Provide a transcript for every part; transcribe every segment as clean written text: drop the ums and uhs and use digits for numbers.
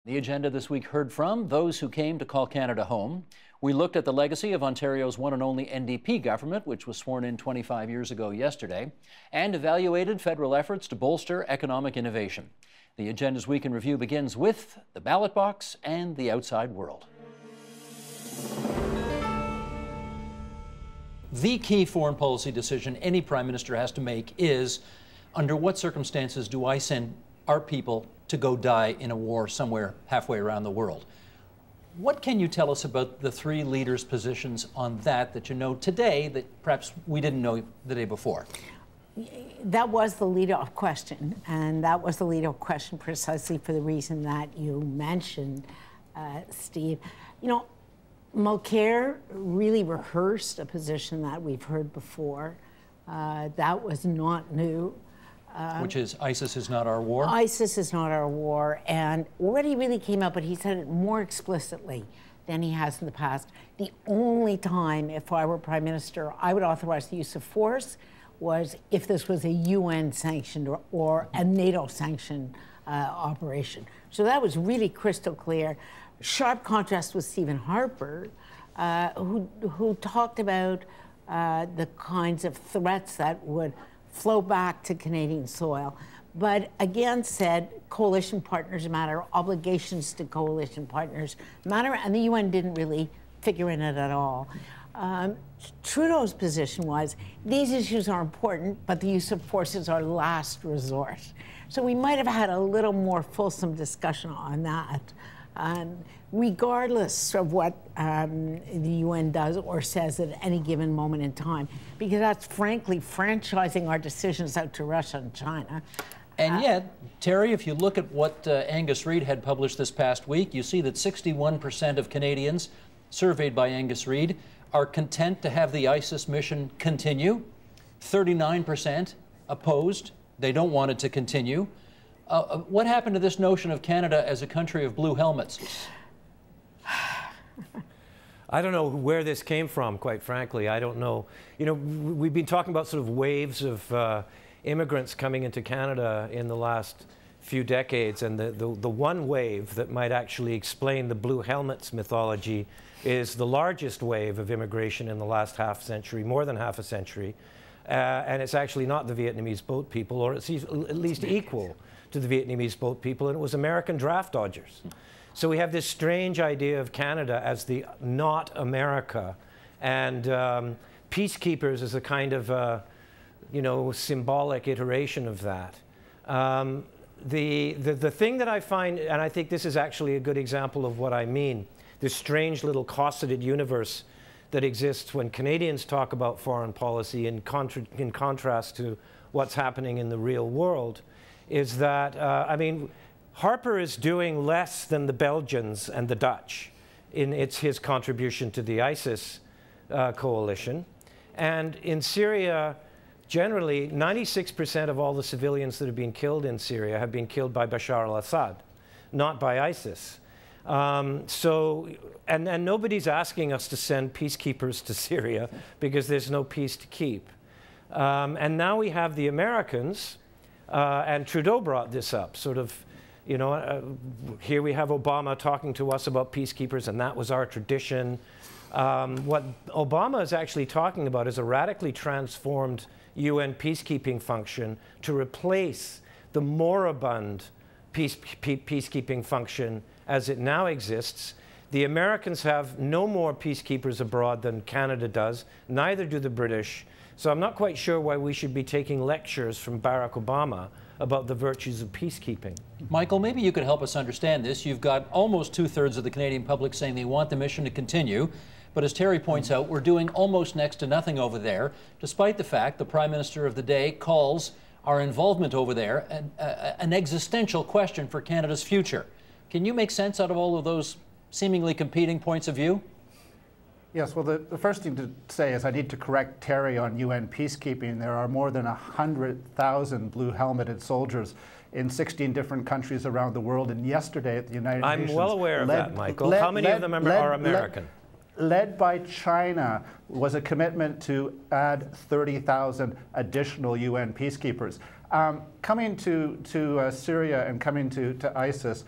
The agenda this week heard from those who came to call Canada home. We looked at the legacy of Ontario's one and only NDP government, which was sworn in 25 years ago yesterday, and evaluated federal efforts to bolster economic innovation. The agenda's Week in Review begins with the ballot box and the outside world. The key foreign policy decision any Prime Minister has to make is, under what circumstances do I send our people to go die in a war somewhere halfway around the world? What can you tell us about the three leaders' positions on that you know today that perhaps we didn't know the day before? That was the lead-off question, and that was the lead-off question precisely for the reason that you mentioned, Steve. You know, Mulcair really rehearsed a position that we've heard before. That was not new. Which is ISIS is not our war? ISIS is not our war. And what he really came out, but he said it more explicitly than he has in the past. The only time, if I were Prime Minister, I would authorize the use of force was if this was a UN-sanctioned or a NATO-sanctioned operation. So that was really crystal clear. Sharp contrast with Stephen Harper, who talked about the kinds of threats that would flow back to Canadian soil, but again said coalition partners matter, obligations to coalition partners matter, and the UN didn't really figure in it at all. Trudeau's position was these issues are important, but the use of force is our last resort. So we might have had a little more fulsome discussion on that. Regardless of what the UN does or says at any given moment in time, because that's frankly franchising our decisions out to Russia and China. And yet, Terry, if you look at what Angus Reid had published this past week, you see that 61% of Canadians surveyed by Angus Reid are content to have the ISIS mission continue. 39% opposed. They don't want it to continue. What happened to this notion of Canada as a country of blue helmets? I don't know where this came from, quite frankly. I don't know. You know, we've been talking about sort of waves of immigrants coming into Canada in the last few decades, and the one wave that might actually explain the blue helmets mythology is the largest wave of immigration in the last half century, more than half a century, and it's actually not the Vietnamese boat people, or it's at least equal to the Vietnamese boat people, and it was American draft dodgers. So we have this strange idea of Canada as the not America, and peacekeepers as a kind of, you know, symbolic iteration of that. The thing that I find, and I think this is actually a good example of what I mean, this strange little cosseted universe that exists when Canadians talk about foreign policy in contrast to what's happening in the real world, is that, I mean, Harper is doing less than the Belgians and the Dutch in his contribution to the ISIS coalition. And in Syria, generally, 96% of all the civilians that have been killed in Syria have been killed by Bashar al-Assad, not by ISIS. And nobody's asking us to send peacekeepers to Syria because there's no peace to keep. And now we have the Americans, and Trudeau brought this up, sort of, you know, here we have Obama talking to us about peacekeepers, and that was our tradition. What Obama is actually talking about is a radically transformed UN peacekeeping function to replace the moribund peacekeeping function as it now exists. The Americans have no more peacekeepers abroad than Canada does, neither do the British. So I'm not quite sure why we should be taking lectures from Barack Obama about the virtues of peacekeeping. Michael, maybe you could help us understand this. You've got almost two-thirds of the Canadian public saying they want the mission to continue, but as Terry points out, we're doing almost next to nothing over there, despite the fact the Prime Minister of the day calls our involvement over there an existential question for Canada's future. Can you make sense out of all of those seemingly competing points of view? Yes, well, the first thing to say is I need to correct Terry on UN peacekeeping. There are more than 100,000 blue-helmeted soldiers in 16 different countries around the world. And yesterday at the United Nations... I'm well aware of that, Michael. How many of them are American? Led by China was a commitment to add 30,000 additional UN peacekeepers. Coming to Syria and coming to ISIS,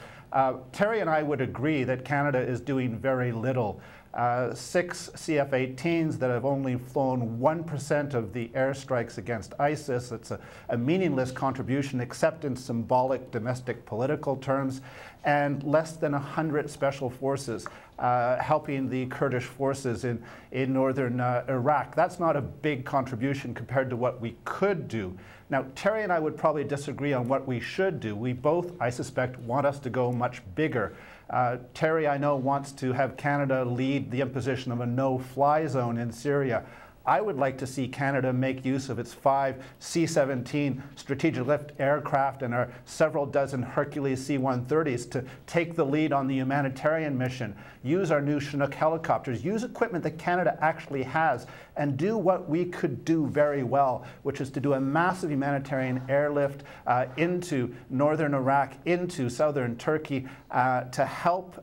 Terry and I would agree that Canada is doing very little. 6 CF-18s that have only flown 1% of the airstrikes against ISIS. It's a meaningless contribution except in symbolic domestic political terms, and less than 100 special forces helping the Kurdish forces in northern Iraq. That's not a big contribution compared to what we could do. Now, Terry and I would probably disagree on what we should do. We both, I suspect, want us to go much bigger. Terry, I know, wants to have Canada lead the imposition of a no-fly zone in Syria. I would like to see Canada make use of its 5 C-17 strategic lift aircraft and our several dozen Hercules C-130s to take the lead on the humanitarian mission, use our new Chinook helicopters, use equipment that Canada actually has, and do what we could do very well, which is to do a massive humanitarian airlift into northern Iraq, into southern Turkey, to help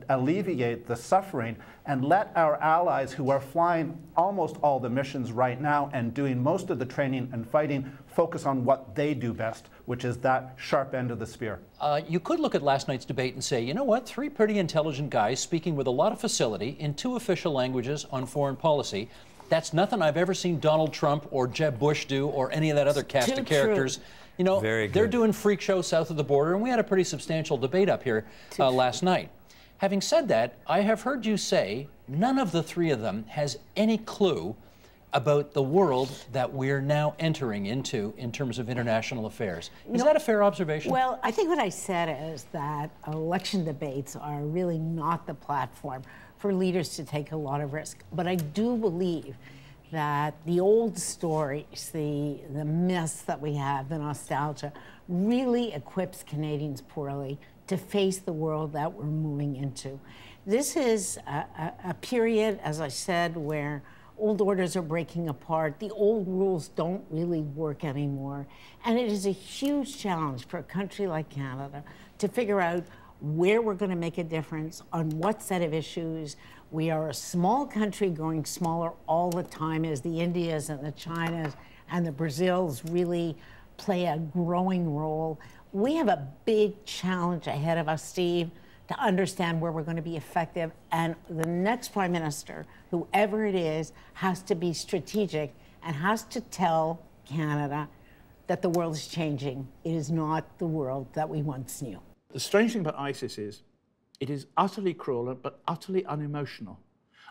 alleviate the suffering, and let our allies who are flying almost all the missions right now and doing most of the training and fighting focus on what they do best, which is that sharp end of the spear. You could look at last night's debate and say, you know what, 3 pretty intelligent guys speaking with a lot of facility in 2 official languages on foreign policy. That's nothing I've ever seen Donald Trump or Jeb Bush do or any of that other cast of characters. You know, they're doing freak shows south of the border, and we had a pretty substantial debate up here last night. Having said that, I have heard you say none of the 3 of them has any clue about the world that we're now entering into in terms of international affairs. Is that a fair observation? Well, I think what I said is that election debates are really not the platform for leaders to take a lot of risk. But I do believe that the old stories, the myths that we have, the nostalgia, really equips Canadians poorly to face the world that we're moving into. This is a period, as I said, where old orders are breaking apart. The old rules don't really work anymore. And it is a huge challenge for a country like Canada to figure out where we're going to make a difference, on what set of issues. We are a small country growing smaller all the time as the Indias and the Chinas and the Brazils really play a growing role. We have a big challenge ahead of us, Steve, to understand where we're going to be effective. And the next Prime Minister, whoever it is, has to be strategic and has to tell Canada that the world is changing. It is not the world that we once knew. The strange thing about ISIS is it is utterly cruel but utterly unemotional.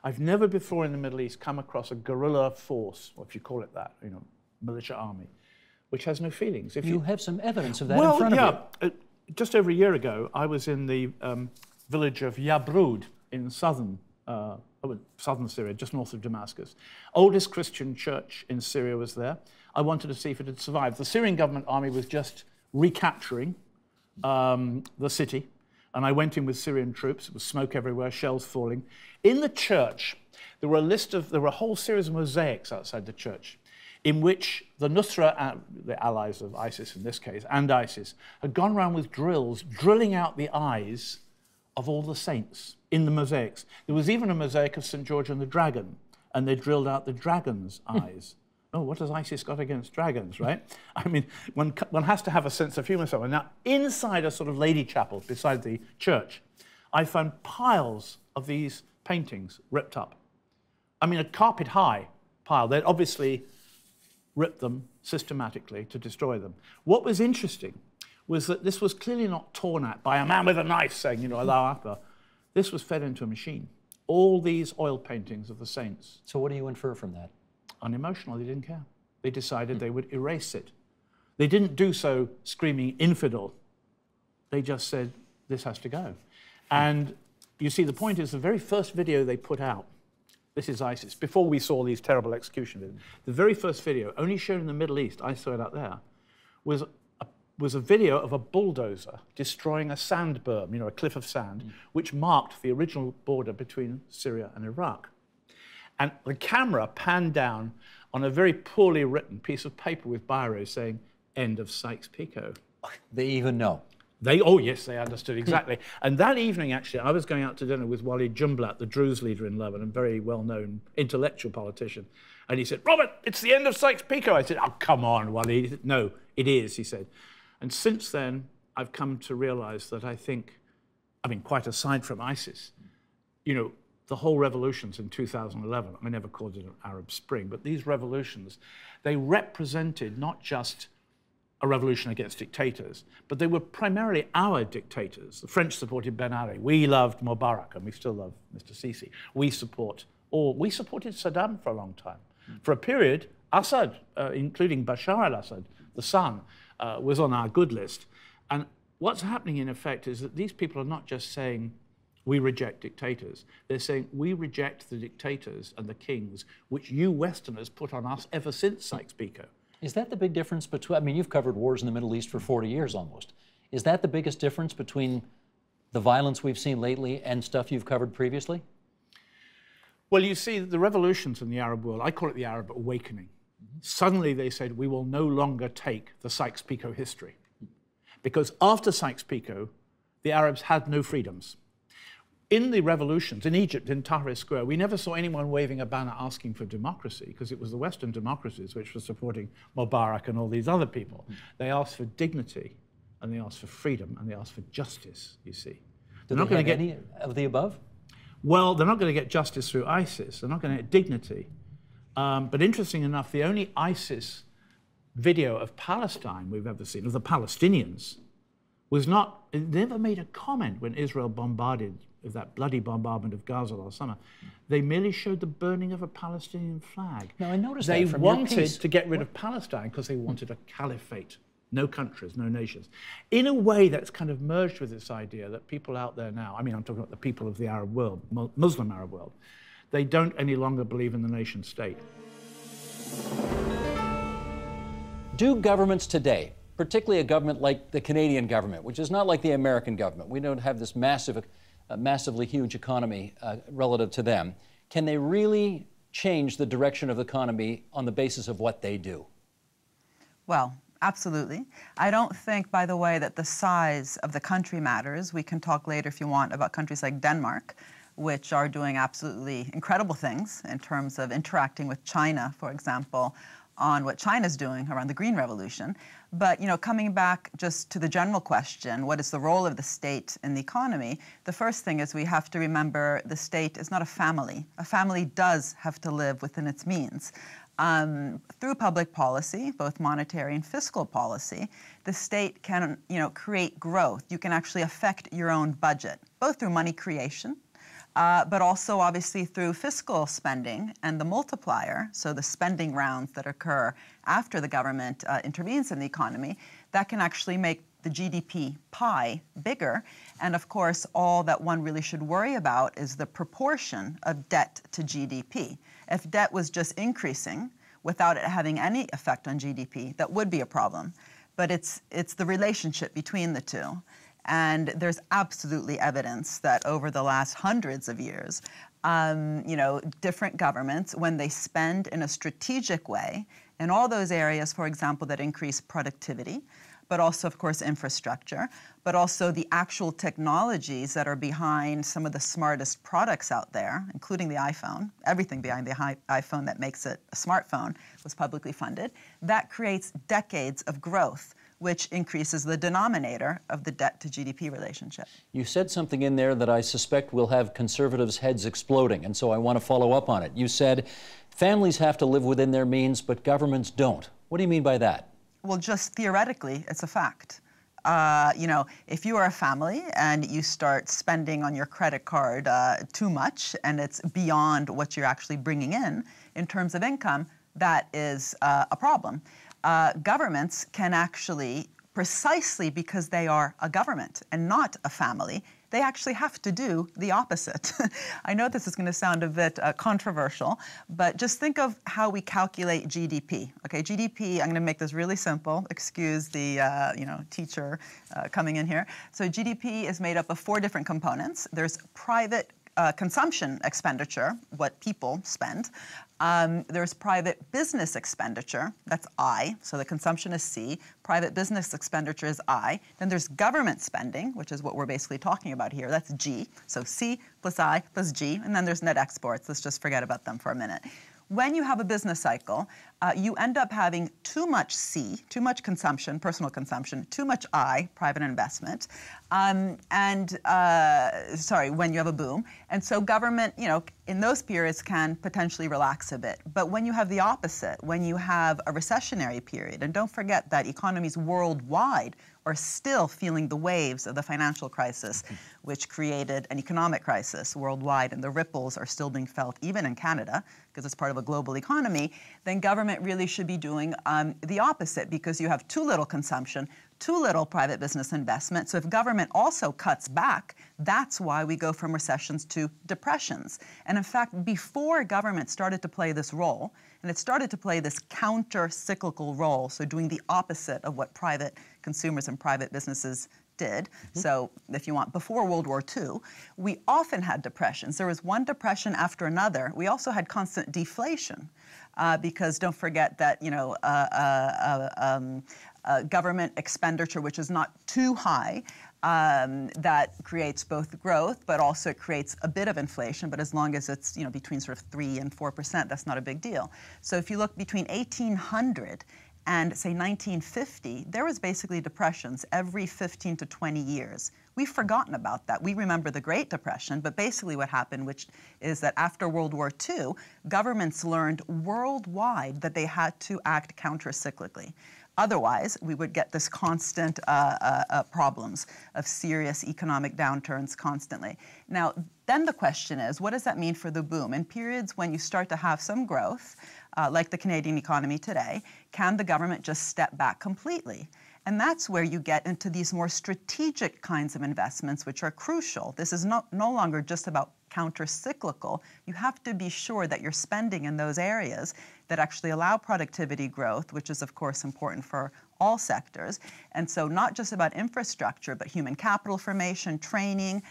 I've never before in the Middle East come across a guerrilla force, or if you call it that, you know, militia army, which has no feelings. If you have some evidence of that in front of you. Just over a year ago, I was in the village of Yabrud in southern Syria, just north of Damascus. Oldest Christian church in Syria was there. I wanted to see if it had survived. The Syrian government army was just recapturing the city, and I went in with Syrian troops. It was smoke everywhere, shells falling. In the church, there were a whole series of mosaics outside the church, in which the Nusra, the allies of ISIS in this case, and ISIS, had gone around with drills, drilling out the eyes of all the saints in the mosaics. There was even a mosaic of St. George and the Dragon, and they drilled out the dragon's eyes. Oh, what has ISIS got against dragons, right? I mean, one has to have a sense of humour somewhere. Now, inside a sort of lady chapel beside the church, I found piles of these paintings ripped up. I mean, a carpet-high pile. They'd obviously ripped them systematically to destroy them. What was interesting was that this was clearly not torn at by a man with a knife saying, you know, Allahu Akbar. This was fed into a machine. All these oil paintings of the saints. So what do you infer from that? Unemotional, they didn't care. They decided they would erase it. They didn't do so screaming infidel. They just said, this has to go. And you see, the point is the very first video they put out, this is ISIS, before we saw these terrible execution videos, the very first video, only shown in the Middle East, I saw it out there, was a video of a bulldozer destroying a sand berm, you know, a cliff of sand, which marked the original border between Syria and Iraq. And the camera panned down on a very poorly written piece of paper with biro saying, end of Sykes-Picot. They even know. Oh yes, they understood exactly. And that evening, actually, I was going out to dinner with Walid Jumblat, the Druze leader in Lebanon, a very well-known intellectual politician. And he said, Robert, it's the end of Sykes-Picot. I said, oh, come on, Walid. He said, no, it is, he said. And since then, I've come to realize that I think I mean, quite aside from ISIS, you know, the whole revolutions in 2011, I never called it an Arab Spring, but these revolutions, they represented not just a revolution against dictators, but they were primarily our dictators. The French supported Ben Ali. We loved Mubarak, and we still love Mr. Sisi. We supported Saddam for a long time. For a period, Assad, including Bashar al-Assad, the son, was on our good list. And what's happening, in effect, is that these people are not just saying, we reject dictators. They're saying, we reject the dictators and the kings which you Westerners put on us ever since Sykes-Picot. Is that the big difference between, I mean, you've covered wars in the Middle East for 40 years almost. Is that the biggest difference between the violence we've seen lately and stuff you've covered previously? Well, you see, the revolutions in the Arab world, I call it the Arab awakening. Suddenly they said, we will no longer take the Sykes-Picot history. Because after Sykes-Picot, the Arabs had no freedoms. In the revolutions, in Egypt, in Tahrir Square, we never saw anyone waving a banner asking for democracy, because it was the Western democracies which were supporting Mubarak and all these other people. They asked for dignity, and they asked for freedom, and they asked for justice, you see. They're not going to get any of the above? Well, they're not going to get justice through ISIS. They're not going to get dignity. But interesting enough, the only ISIS video of Palestine we've ever seen, of the Palestinians, was not, it never made a comment when Israel bombarded, of that bloody bombardment of Gaza last summer. They merely showed the burning of a Palestinian flag. Now, I noticed they that from your piece. wanted to get rid of Palestine because they wanted a caliphate. No countries, no nations. In a way that's kind of merged with this idea that people out there now, I mean, I'm talking about the people of the Arab world, Muslim Arab world, they don't any longer believe in the nation state. Do governments today, particularly a government like the Canadian government, which is not like the American government, we don't have this massively huge economy relative to them, can they really change the direction of the economy on the basis of what they do? Well, absolutely. I don't think, by the way, that the size of the country matters. We can talk later, if you want, about countries like Denmark, which are doing absolutely incredible things in terms of interacting with China, for example, on what China's doing around the Green Revolution. But, you know, coming back just to the general question, what is the role of the state in the economy? The first thing is we have to remember the state is not a family. A family does have to live within its means. Through public policy, both monetary and fiscal policy, the state can, you know, create growth. You can actually affect your own budget, both through money creation, but also obviously through fiscal spending and the multiplier, so the spending rounds that occur after the government intervenes in the economy, that can actually make the GDP pie bigger. And of course, all that one really should worry about is the proportion of debt to GDP. If debt was just increasing without it having any effect on GDP, that would be a problem. But it's the relationship between the two. And there's absolutely evidence that over the last hundreds of years, you know, different governments, when they spend in a strategic way in all those areas, for example, that increase productivity, but also, of course, infrastructure, but also the actual technologies that are behind some of the smartest products out there, including the iPhone. Everything behind the iPhone that makes it a smartphone was publicly funded. That creates decades of growth, which increases the denominator of the debt to GDP relationship. You said something in there that I suspect will have conservatives' heads exploding, and so I want to follow up on it. You said families have to live within their means, but governments don't. What do you mean by that? Well, just theoretically, it's a fact. You know, if you are a family and you start spending on your credit card too much and it's beyond what you're actually bringing in terms of income, that is a problem. Governments can actually, precisely because they are a government and not a family, they actually have to do the opposite. I know this is going to sound a bit controversial, but just think of how we calculate GDP. Okay, GDP, I'm going to make this really simple. Excuse the you know, teacher coming in here. So GDP is made up of 4 different components. There's private consumption expenditure, what people spend. There's private business expenditure, that's I, so the consumption is C. Private business expenditure is I. Then there's government spending, which is what we're basically talking about here, that's G. So C plus I plus G, and then there's net exports. Let's just forget about them for a minute. when you have a business cycle, you end up having too much C, too much consumption, personal consumption, too much I, private investment, when you have a boom. And so government, in those periods can potentially relax a bit. But when you have the opposite, when you have a recessionary period, and don't forget that economies worldwide are still feeling the waves of the financial crisis, which created an economic crisis worldwide, and the ripples are still being felt even in Canada, because it's part of a global economy, then government really should be doing the opposite, because you have too little consumption, too little private business investment. So if government also cuts back, that's why we go from recessions to depressions. And in fact, before government started to play this role, and it started to play this counter-cyclical role, so doing the opposite of what private consumers and private businesses did. So if you want, before World War II, we often had depressions. There was one depression after another. We also had constant deflation because don't forget that, government expenditure, which is not too high, that creates both growth, but also it creates a bit of inflation. But as long as it's between sort of 3 and 4%, that's not a big deal. So if you look between 1800 and say 1950, there was basically depressions every 15 to 20 years. We've forgotten about that. We remember the Great Depression, but basically what happened, which is that after World War II, governments learned worldwide that they had to act counter-cyclically. Otherwise, we would get this constant problems of serious economic downturns constantly. Now, then the question is, what does that mean for the boom? In periods when you start to have some growth, like the Canadian economy today, can the government just step back completely? And that's where you get into these more strategic kinds of investments, which are crucial. This is no longer just about counter-cyclical. You have to be sure that you're spending in those areas that actually allow productivity growth, which is, of course, important for all sectors. And so not just about infrastructure, but human capital formation, training,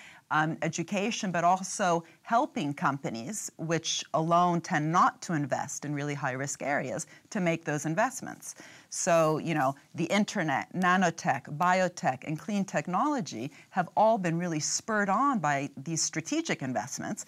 education, but also helping companies, which alone tend not to invest in really high-risk areas, to make those investments. So, the internet, nanotech, biotech, and clean technology have all been really spurred on by these strategic investments,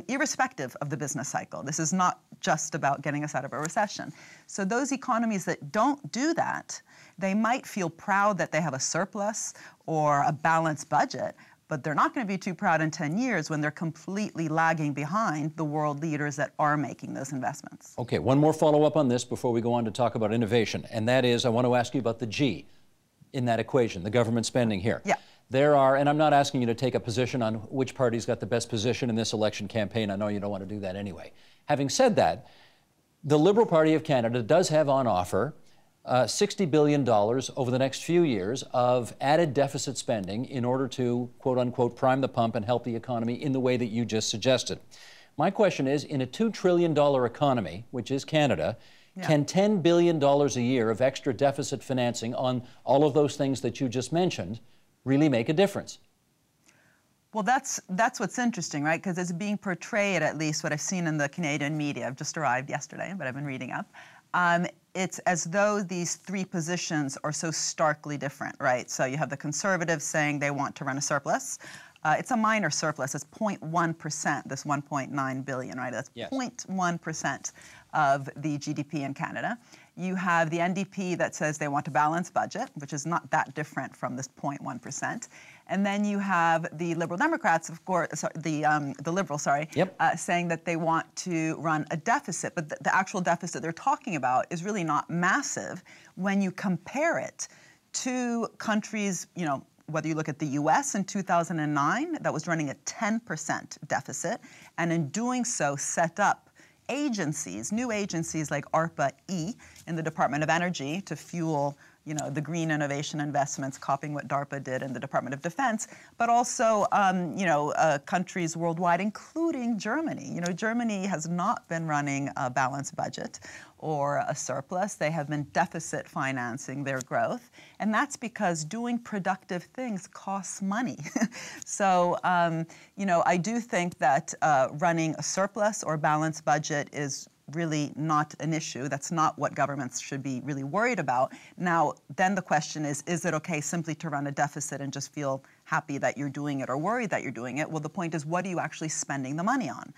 irrespective of the business cycle. This is not just about getting us out of a recession. So those economies that don't do that, they might feel proud that they have a surplus or a balanced budget, but they're not going to be too proud in 10 years when they're completely lagging behind the world leaders that are making those investments. Okay, one more follow-up on this before we go on to talk about innovation, and that is I want to ask you about the G in that equation, the government spending here. Yeah. There are, and I'm not asking you to take a position on which party's got the best position in this election campaign. I know you don't want to do that anyway. Having said that, the Liberal Party of Canada does have on offer $60 billion over the next few years of added deficit spending in order to, quote unquote, prime the pump and help the economy in the way that you just suggested. My question is, in a $2 trillion economy, which is Canada, can $10 billion a year of extra deficit financing on all of those things that you just mentioned really make a difference? Well, that's what's interesting, right? Because it's being portrayed, at least what I've seen in the Canadian media. I've just arrived yesterday, but I've been reading up. It's as though these three positions are so starkly different, right? So you have the Conservatives saying they want to run a surplus. It's a minor surplus. It's 0.1%, this $1.9 billion, right? That's 0.1% of the GDP in Canada. You have the NDP that says they want a balanced budget, which is not that different from this 0.1%. And then you have the Liberal Democrats, of course, the Liberals, saying that they want to run a deficit. But the actual deficit they're talking about is really not massive when you compare it to countries, whether you look at the US in 2009, that was running a 10% deficit, and in doing so set up agencies, new agencies like ARPA-E in the Department of Energy to fuel, the green innovation investments, copying what DARPA did in the Department of Defense, but also, countries worldwide, including Germany. Germany has not been running a balanced budget or a surplus. They have been deficit financing their growth, and that's because doing productive things costs money. So, I do think that running a surplus or balanced budget is really not an issue. That's not what governments should be really worried about. Now, then the question is it okay simply to run a deficit and just feel happy that you're doing it or worried that you're doing it. Well, the point is, what are you actually spending the money on?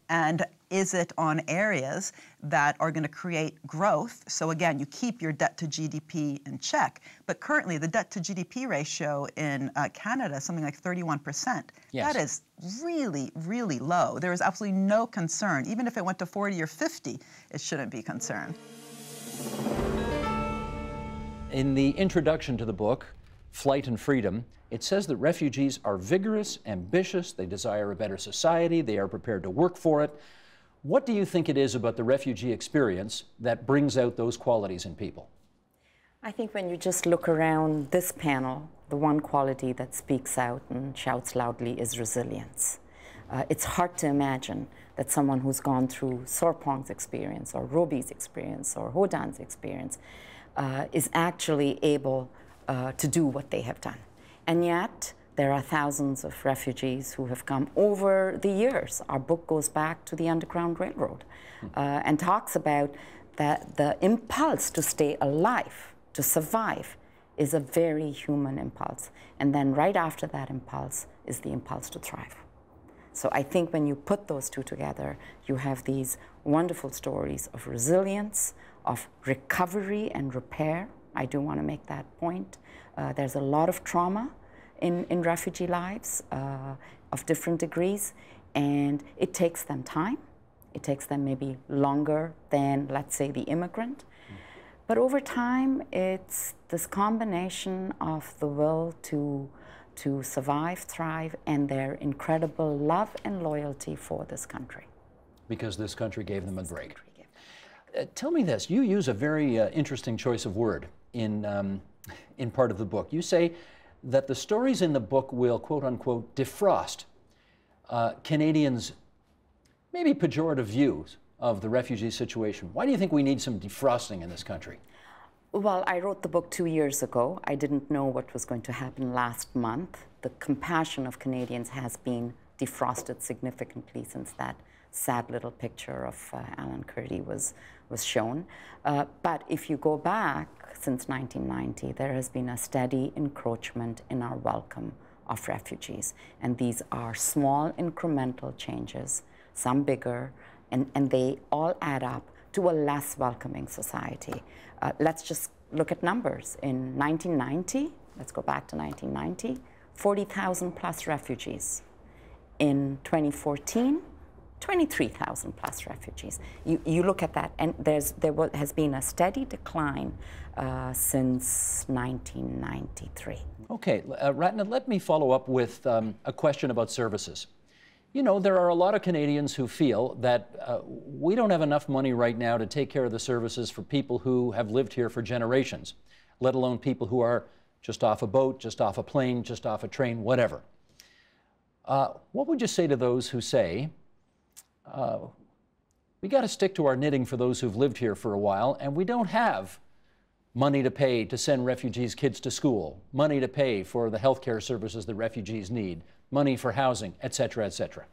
And is it on areas that are going to create growth? So again, you keep your debt to GDP in check. But currently, the debt to GDP ratio in Canada is something like 31%. Yes. That is really, really low. There is absolutely no concern. Even if it went to 40 or 50, it shouldn't be concerned. In the introduction to the book, Flight and Freedom, it says that refugees are vigorous, ambitious, they desire a better society, they are prepared to work for it. What do you think it is about the refugee experience that brings out those qualities in people? I think when you just look around this panel, the one quality that speaks out and shouts loudly is resilience. It's hard to imagine that someone who's gone through Sorpong's experience or Roby's experience or Hodan's experience is actually able to do what they have done. And yet, there are thousands of refugees who have come over the years. Our book goes back to the Underground Railroad and talks about that the impulse to stay alive, to survive, is a very human impulse. And then right after that impulse is the impulse to thrive. So I think when you put those two together, you have these wonderful stories of resilience, of recovery and repair. I do want to make that point. There's a lot of trauma in refugee lives of different degrees, and it takes them time. It takes them maybe longer than, let's say, the immigrant. But over time, it's this combination of the will to survive, thrive, and their incredible love and loyalty for this country. Because this country gave them a break. Tell me this, you use a very interesting choice of word in part of the book. You say that the stories in the book will, quote unquote, defrost Canadians' maybe pejorative views of the refugee situation. Why do you think we need some defrosting in this country? Well, I wrote the book 2 years ago. I didn't know what was going to happen last month. The compassion of Canadians has been defrosted significantly since that sad little picture of Alan Kurdi was shown. But if you go back since 1990, there has been a steady encroachment in our welcome of refugees. And these are small incremental changes, some bigger, and they all add up to a less welcoming society. Let's just look at numbers. In 1990, let's go back to 1990, 40,000 plus refugees. In 2014, 23,000 plus refugees. You look at that, and there has been a steady decline since 1993. Okay, Ratna, let me follow up with a question about services. You know, there are a lot of Canadians who feel that we don't have enough money right now to take care of the services for people who have lived here for generations, let alone people who are just off a boat, just off a plane, just off a train, whatever. What would you say to those who say, we got to stick to our knitting for those who've lived here for a while, and we don't have money to pay to send refugees' kids to school, money to pay for the healthcare services that refugees need, money for housing, et cetera, et cetera?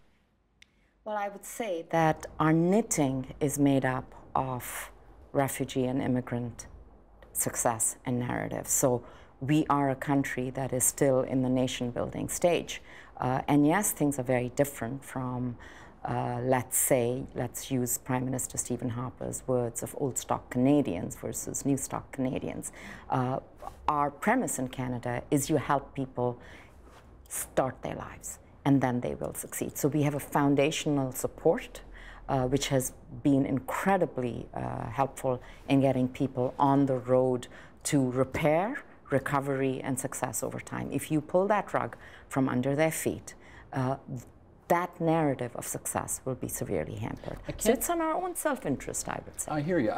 Well, I would say that our knitting is made up of refugee and immigrant success and narrative. So we are a country that is still in the nation-building stage. And yes, things are very different from, let's use Prime Minister Stephen Harper's words of old stock Canadians versus new stock Canadians. Our premise in Canada is you help people start their lives, and then they will succeed. So we have a foundational support, which has been incredibly helpful in getting people on the road to repair, recovery, and success over time. If you pull that rug from under their feet, that narrative of success will be severely hampered. So it's on our own self-interest, I would say. I hear you.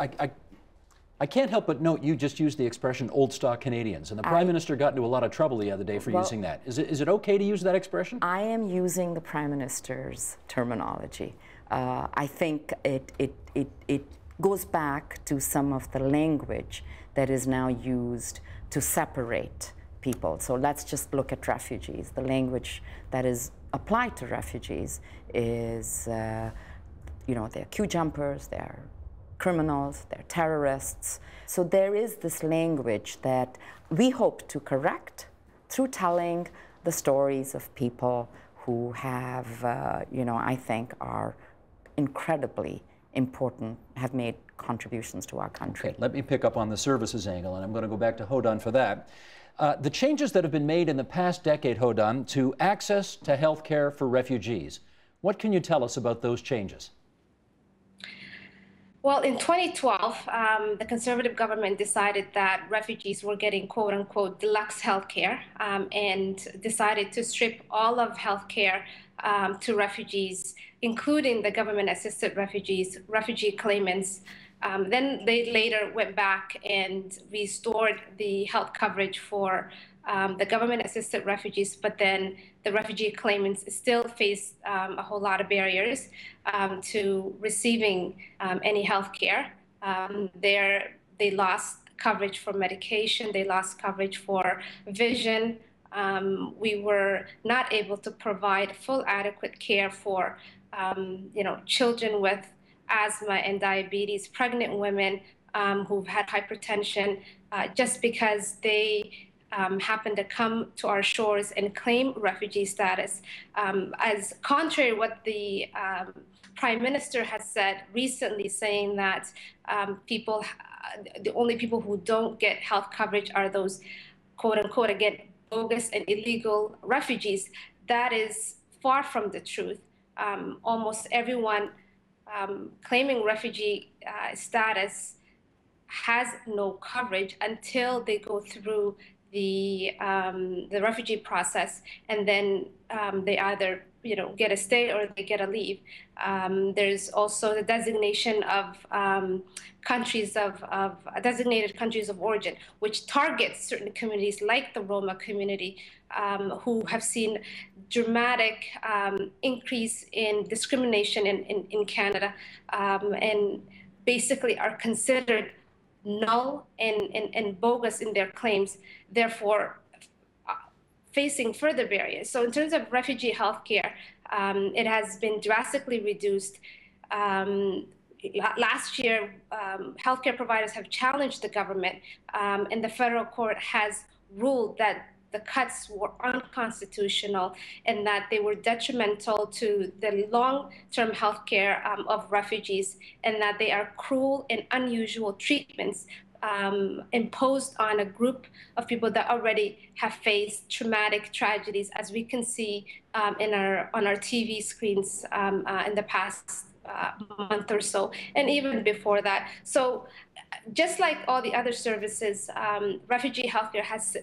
I can't help but note you just used the expression old stock Canadians, and the Prime Minister got into a lot of trouble the other day for using that. Is it okay to use that expression? I am using the Prime Minister's terminology. I think it goes back to some of the language that is now used to separate people. So let's just look at refugees. The language that is applied to refugees is, they're queue jumpers, they're criminals, they're terrorists. So there is this language that we hope to correct through telling the stories of people who have, you know, I think are incredibly important, have made contributions to our country. Okay, let me pick up on the services angle, and I'm going to go back to Hodan for that. The changes that have been made in the past decade, Hodan, to access to health care for refugees, what can you tell us about those changes? Well, in 2012, the Conservative government decided that refugees were getting quote-unquote deluxe health care, and decided to strip all of health care to refugees, including the government-assisted refugees, refugee claimants. Then they later went back and restored the health coverage for the government-assisted refugees, but then the refugee claimants still face a whole lot of barriers to receiving any health care. They lost coverage for medication, they lost coverage for vision. We were not able to provide full adequate care for you know, children with asthma and diabetes, pregnant women who've had hypertension, just because they happen to come to our shores and claim refugee status. As contrary to what the Prime Minister has said recently, saying that the only people who don't get health coverage are those, quote unquote, again, bogus and illegal refugees. That is far from the truth. Almost everyone claiming refugee status has no coverage until they go through the refugee process, and then they either, you know, get a stay or they get a leave. There's also the designation of designated countries of origin, which targets certain communities like the Roma community, who have seen dramatic increase in discrimination in Canada, and basically are considered null and bogus in their claims, therefore facing further barriers. So in terms of refugee healthcare, it has been drastically reduced. Last year, healthcare providers have challenged the government, and the federal court has ruled that the cuts were unconstitutional and that they were detrimental to the long-term health care of refugees, and that they are cruel and unusual treatments imposed on a group of people that already have faced traumatic tragedies, as we can see on our TV screens in the past month or so, and even before that. So just like all the other services, refugee healthcare has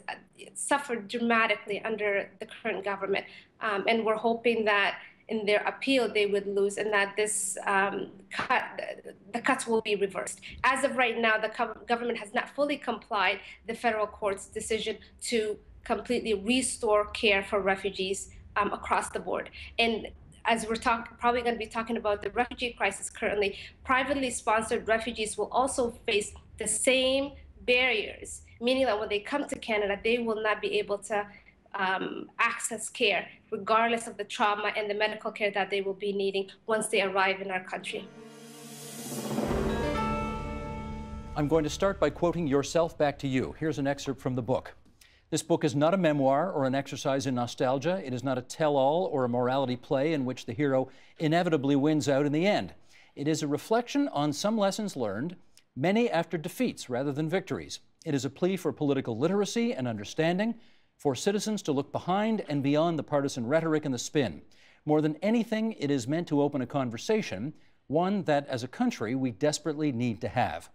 suffered dramatically under the current government. And we're hoping that in their appeal they would lose, and that this the cuts will be reversed. As of right now, the government has not fully complied the federal court's decision to completely restore care for refugees across the board. And as we're probably going to be talking about the refugee crisis currently, privately sponsored refugees will also face the same barriers, meaning that when they come to Canada, they will not be able to access care, regardless of the trauma and the medical care that they will be needing once they arrive in our country. I'm going to start by quoting yourself back to you. Here's an excerpt from the book. This book is not a memoir or an exercise in nostalgia. It is not a tell-all or a morality play in which the hero inevitably wins out in the end. It is a reflection on some lessons learned, many after defeats rather than victories. It is a plea for political literacy and understanding, for citizens to look behind and beyond the partisan rhetoric and the spin. More than anything, it is meant to open a conversation, one that, as a country, we desperately need to have.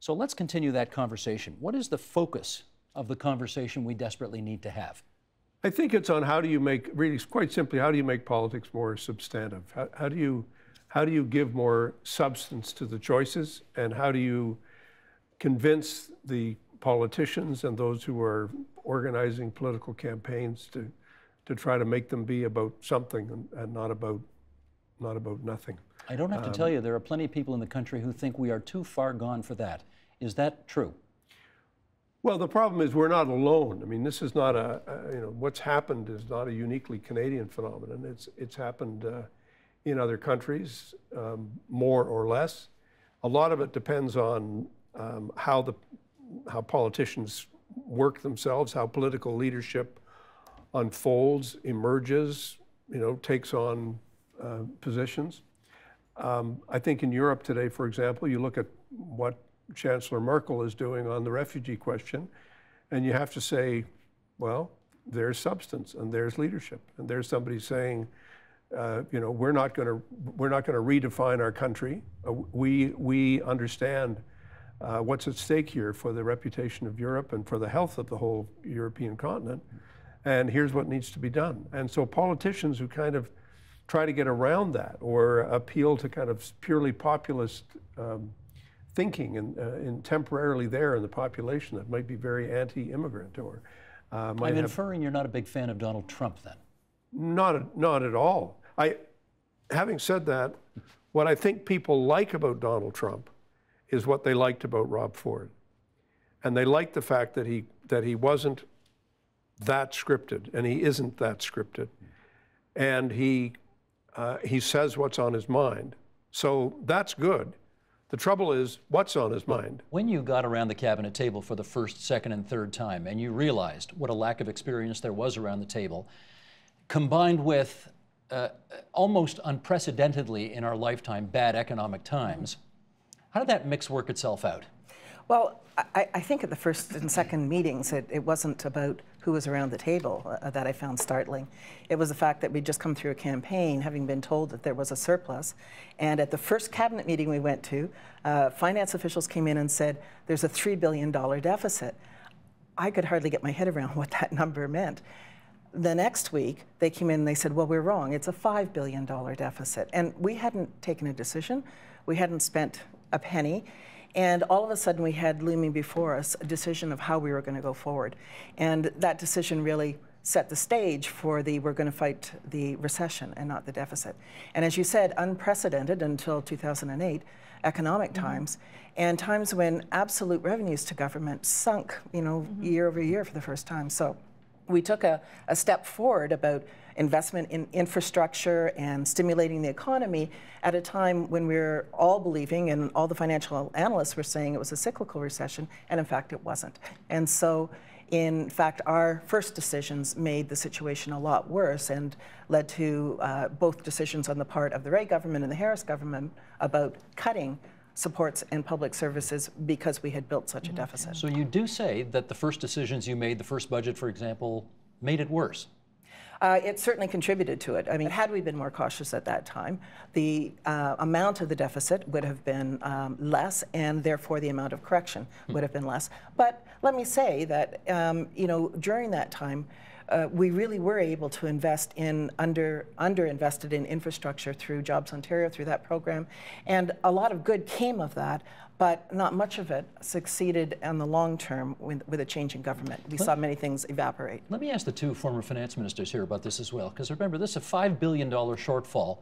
So let's continue that conversation. What is the focus of the conversation we desperately need to have? I think it's on how do you make, really quite simply, how do you make politics more substantive? How do you give more substance to the choices, and how do you convince the politicians and those who are organizing political campaigns to try to make them be about something and not about nothing? I don't have to tell you, there are plenty of people in the country who think we are too far gone for that. Is that true? Well, the problem is we're not alone. I mean, this is not what's happened is not a uniquely Canadian phenomenon. It's happened in other countries, more or less. A lot of it depends on how politicians work themselves, how political leadership unfolds, emerges, takes on positions. I think in Europe today, for example, you look at what Chancellor Merkel is doing on the refugee question, and you have to say, well, there's substance and there's leadership, and there's somebody saying, we're not going to redefine our country. We understand what's at stake here for the reputation of Europe and for the health of the whole European continent, and here's what needs to be done. And so politicians who kind of try to get around that or appeal to kind of purely populist thinking and temporarily there in the population that might be very anti-immigrant or I'm inferring you're not a big fan of Donald Trump then. Not at all. Having said that, what I think people like about Donald Trump is what they liked about Rob Ford. And they liked the fact that he wasn't that scripted, and he isn't that scripted. And he says what's on his mind. So that's good. The trouble is, what's on his mind? When you got around the cabinet table for the first, second, and third time, and you realized what a lack of experience there was around the table, combined with almost unprecedentedly in our lifetime bad economic times, how did that mix work itself out? Well, I think at the first and second meetings, it wasn't about who was around the table that I found startling. It was the fact that we'd just come through a campaign, having been told that there was a surplus. And at the first cabinet meeting we went to, finance officials came in and said, there's a $3 billion deficit. I could hardly get my head around what that number meant. The next week, they came in and they said, well, we're wrong. It's a $5 billion deficit. And we hadn't taken a decision. We hadn't spent a penny. And all of a sudden, we had looming before us a decision of how we were going to go forward. And that decision really set the stage for we're going to fight the recession and not the deficit. And as you said, unprecedented until 2008 economic times, and times when absolute revenues to government sunk, year over year for the first time. So we took a step forward about investment in infrastructure and stimulating the economy at a time when we're all believing, and all the financial analysts were saying it was a cyclical recession, and in fact it wasn't. And so, in fact, our first decisions made the situation a lot worse and led to both decisions on the part of the Ray government and the Harris government about cutting supports and public services because we had built such a deficit. So you do say that the first decisions you made, the first budget, for example, made it worse. It certainly contributed to it. I mean, had we been more cautious at that time, the amount of the deficit would have been less, and therefore the amount of correction would have been less. But let me say that, during that time, we really were able to invest in underinvested in infrastructure through Jobs Ontario, through that program, and a lot of good came of that. But not much of it succeeded in the long term with a change in government. We saw many things evaporate. Let me ask the two former finance ministers here about this as well, because remember, this is a $5 billion shortfall,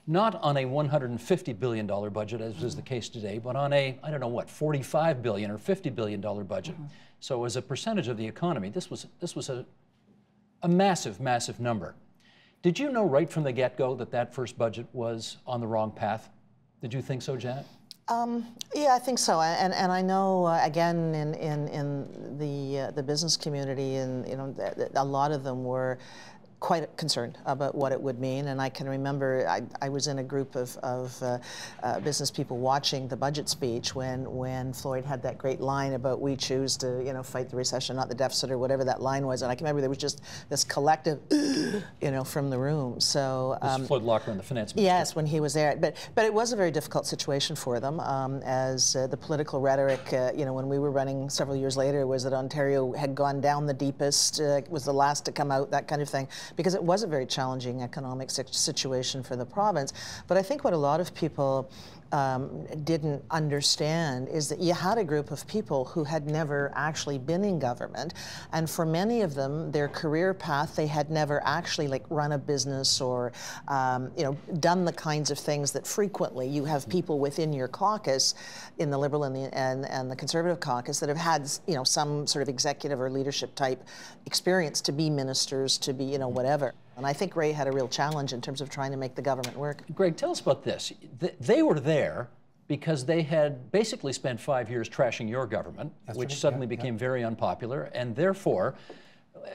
not on a $150 billion budget, as is the case today, but on a, I don't know what, $45 billion or $50 billion budget. So as a percentage of the economy, this was a massive, massive number. Did you know right from the get-go that that first budget was on the wrong path? Did you think so, Janet? Yeah, I think so, and I know again in the business community, and a lot of them were quite concerned about what it would mean. And I can remember I was in a group of business people watching the budget speech when Floyd had that great line about we choose to fight the recession, not the deficit, or whatever that line was. And I can remember there was just this collective from the room. So this is Floyd Lochran, the finance minister. Yes, when he was there. But it was a very difficult situation for them, as the political rhetoric, when we were running several years later, was that Ontario had gone down the deepest, was the last to come out, that kind of thing, because it was a very challenging economic situation for the province. But I think what a lot of people didn't understand is that you had a group of people who had never actually been in government, and for many of them, their career path, they had never actually run a business or done the kinds of things that frequently you have people within your caucus, in the Liberal and the Conservative caucus, that have had some sort of executive or leadership type experience to be ministers, to be whatever. And I think Ray had a real challenge in terms of trying to make the government work. Greg, tell us about this. They were there because they had basically spent 5 years trashing your government, which suddenly became very unpopular, and therefore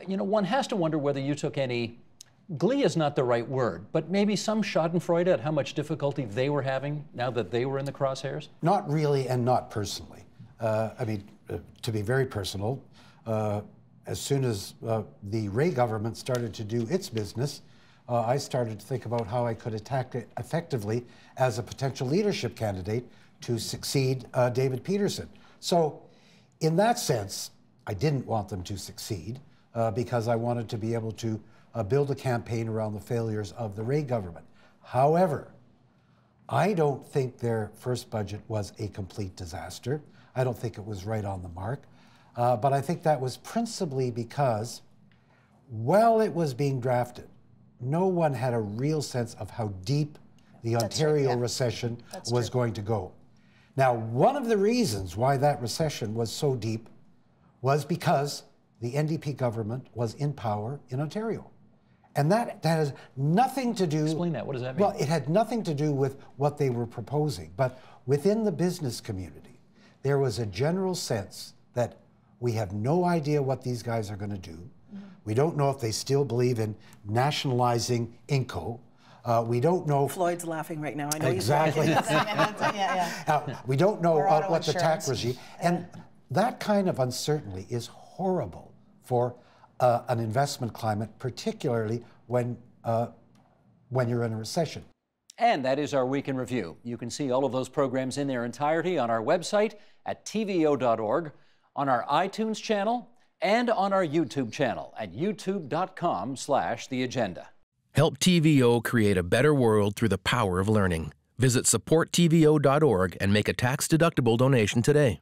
you know, one has to wonder whether you took any, glee is not the right word, but maybe some schadenfreude at how much difficulty they were having now that they were in the crosshairs? Not really, and not personally. I mean, to be very personal, as soon as the Rae government started to do its business, I started to think about how I could attack it effectively as a potential leadership candidate to succeed David Peterson. So in that sense, I didn't want them to succeed because I wanted to be able to build a campaign around the failures of the Rae government. However, I don't think their first budget was a complete disaster. I don't think it was right on the mark. But I think that was principally because while it was being drafted, no one had a real sense of how deep the Ontario recession was going to go. Now, one of the reasons why that recession was so deep was because the NDP government was in power in Ontario. And that has nothing to do... Explain that. What does that mean? Well, it had nothing to do with what they were proposing. But within the business community, there was a general sense that we have no idea what these guys are going to do. We don't know if they still believe in nationalizing Inco. We don't know... Floyd's laughing right now. I know exactly. We don't know what the tax regime... And that kind of uncertainty is horrible for an investment climate, particularly when you're in a recession. And that is our Week in Review. You can see all of those programs in their entirety on our website at tvo.org, on our iTunes channel, and on our YouTube channel at youtube.com/The Agenda. Help TVO create a better world through the power of learning. Visit supporttvo.org and make a tax-deductible donation today.